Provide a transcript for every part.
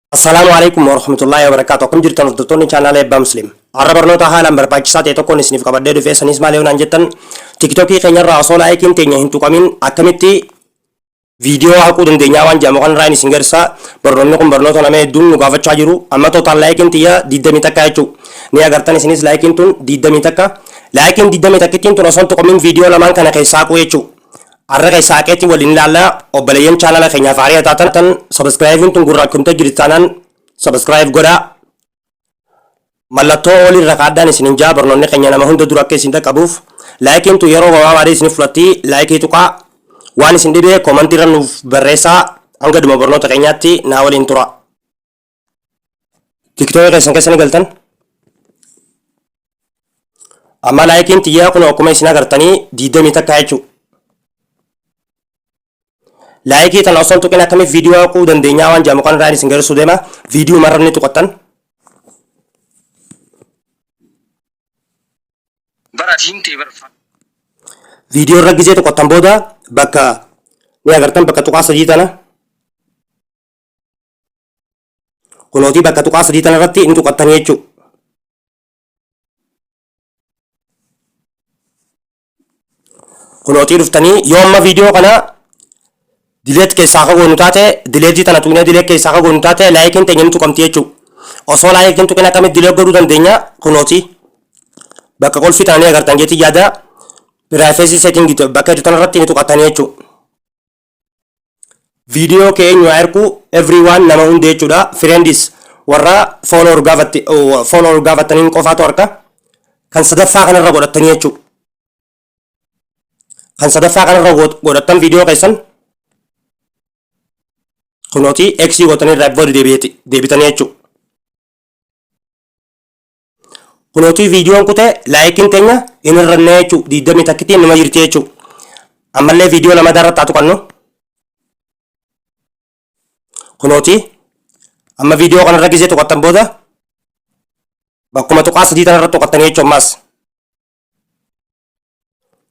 Assalamualaikum warahmatullahi wabarakatuh. Akkam jirtan hordoftoonni chaanaalii Eebbaa Musliim. Har'a barnoota haalaan barbaachisaa ta'e tokkoon isiniif qabadhee dhufee sanis maal yoonaan jettan tiktokii keenyarraa osoo laayikiin teenya hin tuqamin akkamitti viidiyoo haquu dandeenyaa waan jedhamu kanarraa isin garsiisa. Barnoonni kun barnoota nama hedduun nu gaafachaa jiru. Amma tootaan laayikiin xiyya 20 takka jechuudha. Ni agartan isinis laayikiin tun 20 takka. Laayikiin 20 takkittiin tun osoo hin tuqamin viidiyoo lamaan kana keessaa haquu jechuudha. Har'a keessaa haqeetti waliin ilaallaa obboleeyyan chaanala keenyaaf aarii taatan subscribe tun gurraachumtee jirtaanaan subscribe godhaa. Mallattoo olirra kaadhaan isin hinjaa barnoonni keenya nama hunda dura akka isin dhaqqabuuf laayikiin tun yeroo gabaabaadhee isin fudhatti laayikii tuqaa waan isin dhibee koomantiirra nuuf barreessaa hanga dhuma barnoota keenyaatti naa waliin tura. Tiktokii keessan keessa ni galtan. Amma laayikiin xiyyaa kun akkuma isin agartanii 20 takka jechuudha. Laayikii tan osoo tuqin akkamitti viidiyoo haquu dandeenyaa waan jedhamu kanarraa isin garsiisuu deema. Viidiyoo marra ni tuqattan. Viidiyoo irra gisee tuqattan booda bakka ni agartan bakka tuqaa sadii tana. Kunootii bakka tuqaa sadii tana irratti ni tuqattan jechuudha. Kunootii dhuftanii yoo amma viidiyoo kana dileet keessaa akka goonu taate dileetii tana tuqnee dileet keessaa akka goonu taate laayikiin teenya ni tuqamti jechuudha. Osoo laayikiin tuqin akkamitti dileet godhuu dandeenya kunooti bakka qolfii tana ni agartan jeetii yaada piraayivesii seetingii bakka jiru tanarratti ni tuqatanii jechuudha. Viidiyoo keenya ergu everyone nama hundi jechuudha. Friends warra follow gaafataniin qofaatu harka kan sadaffaa kanarra godhattanii jechuudha. Kan sadaffaa kanarra godhattan viidiyoo keessan kunooti X gootanii irraa booda deebitanii jechuudha. Kunooti viidiyoon kute laayikiin teenya inni irrannee jechuudha 20 takkittiin nima jirti jechuudha. Ammallee viidiyoo lama darratti haa tuqannu. Kunooti amma viidiyoo kanarra gisee tuqattan booda bakkuma tuqaa sadii tanarra tuqattanii jechuudha ammaas.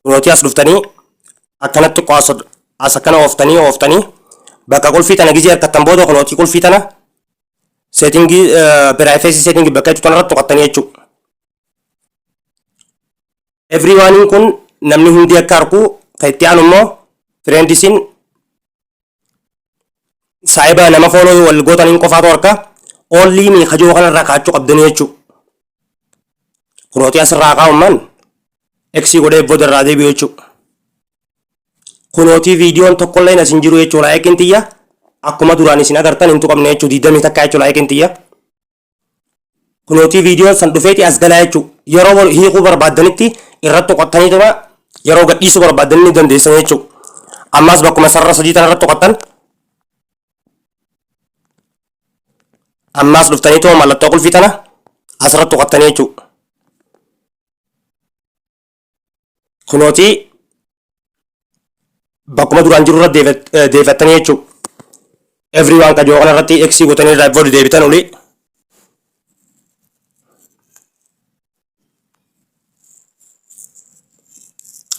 Kunooti as dhuftanii akkanatti as akkana ooftanii bakka qolfii tana gisee harkattan booda kunooti qolfii tana seetingii piraayivesii seetingii bakka jiru tanarratti tuqattanii jechuudha. Everyone kun namni hundi akka argu kan itti aanu immoo friendisiin saayiba nama fooloo wal gootaniin qofaatu harka oolii miikajoo kanarraa kaachuu qabdanii jechuudha. Kunooti asirraa kaa'ummaan X godhee booda irraa deebi'u jechuudha. Kunootii viidiyoon tokkollee asin jiru jechuudha. Laayikiin xiyya akkuma duraan isin agartan hin tuqamne jechuudha. 20 takka jechuudha laayikiin xiyya. Kunootii viidiyoon san dhufeeti as galaa jechuudha. Yeroo hiikuu barbaaddanitti irratti tuqattanii tuma yeroo gadhiisuu barbaadan ni dandeessan jechuudha. Ammas bakkuma sarara sadii tana irratti tuqattan. Ammas dhuftanii tuma mallattoo qulfii tana asirratti tuqattanii jechuudha. Kunootii bakkuma duraan jiru irra deebifattanii jechuudha. Everyone kajoo kanarratti X gootanii irraa booda deebitan uli.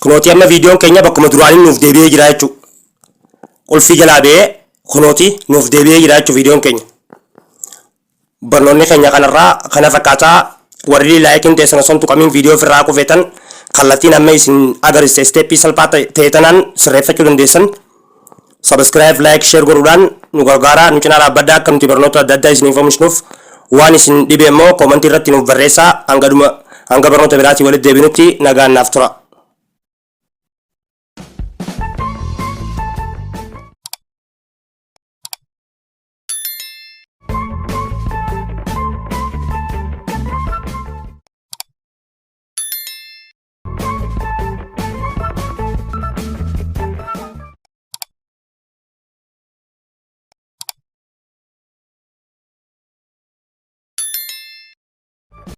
Kunooti amma viidiyoon keenya bakkuma duraanii nuuf deebi'ee jira jechuudha. Qolfii jalaa ba'ee kunooti nuuf deebi'ee jira jechuudha viidiyoon keenya. Barnoonni keenya kanarraa kana fakkaataa warri laayikiin teessan osoo hin tuqamin viidiyoo ofirraa kufeetan kallattiin amma isin agarsiise steeppii salphaa ta'e tanaan sirreeffachuu dandeessan. Subscribe, like, share godhuudhaan nu gargaara. Nu cinaa dhaabbaddaa akka nuti barnoota adda addaa isiniif oomishnuuf waan isin dhibe immoo koomantii irratti nuuf barreessaa hanga barnoota biraatii walitti deebinutti nagaan naaf tura.